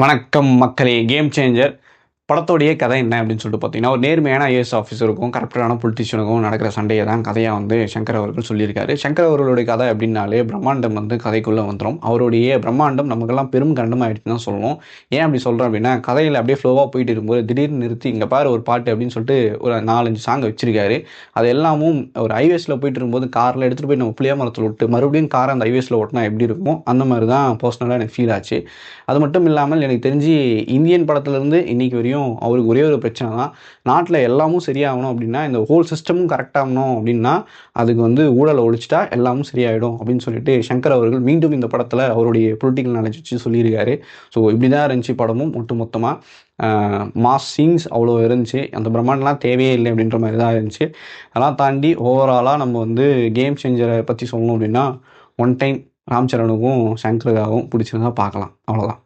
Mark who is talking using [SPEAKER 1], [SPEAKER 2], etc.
[SPEAKER 1] வணக்கம் மக்களே. Game changer படத்தோடைய கதை என்ன அப்படின்னு சொல்லிட்டு பார்த்தீங்கன்னா, ஒரு நேர்மையான ஐஏஎஸ் ஆஃபீஸருக்கும் கரப்டடான பொலிட்டிஷியனுக்கும் நடக்கிற சண்டையை தான் கதையாக சங்கர் அவர்கள் சொல்லியிருக்காரு. சங்கர் அவர்களுடைய கதை அப்படின்னாலே பிரம்மாண்டம் கதைக்குள்ளே வந்துடும். அவருடைய பிரம்மாண்டம் நமக்கெல்லாம் பெரும் கண்டமாகிடுச்சுன்னு தான் சொல்லணும். ஏன் அப்படி சொல்கிறேன் அப்படின்னா, கதையில் அப்படியே ஃப்ளோவாக போயிட்டு இருக்கும்போது திடீர்னு நிறுத்தி இங்கே பாரு ஒரு பாட்டு அப்படின்னு சொல்லிட்டு ஒரு 4-5 சாங் வச்சிருக்காரு. அது எல்லாமும் ஒரு ஹைவேஸில் போயிட்டு இருக்கும்போது காரில் எடுத்துகிட்டு போய் நம்ம புளிய மரத்தில் விட்டு மறுபடியும் காரை அந்த ஹைவேஸில் ஓட்டினா எப்படி இருக்குமோ அந்த மாதிரி தான் பர்சனலாக எனக்கு ஃபீல் ஆச்சு. அது மட்டும் இல்லாமல் எனக்கு தெரிஞ்சு இந்தியன் படத்துலேருந்து இன்றைக்கி வரையும் அவருக்கு ஒரே ஒரு பிரச்சனை தான். நாட்டில் எல்லாமும் சரியாகணும் அப்படின்னா, இந்த ஹோல் சிஸ்டமும் கரெக்டாகணும் அப்படின்னா, அதுக்கு ஊழலை ஒழிச்சிட்டா எல்லாமும் சரியாயிடும் அப்படின்னு சொல்லிட்டு சங்கர் அவர்கள் மீண்டும் இந்த படத்தில் அவருடைய பொலிட்டிக்கல் நாலேஜ் வச்சு சொல்லியிருக்காரு. ஸோ இப்படி தான் இருந்துச்சு படமும் ஒட்டுமொத்தமாக. மாஸ் சீன்ஸ் அவ்வளோ இருந்துச்சு. அந்த பிரம்மாண்டம்லாம் தேவையே இல்லை அப்படின்ற மாதிரி தான் இருந்துச்சு. அதெல்லாம் தாண்டி ஓவராலாக நம்ம கேம் சேஞ்சரை பற்றி சொல்லணும் அப்படின்னா, ஒன் டைம் ராம் சரணுக்கும் சங்கருக்காகவும் பிடிச்சிருந்தா பார்க்கலாம். அவ்வளோதான்.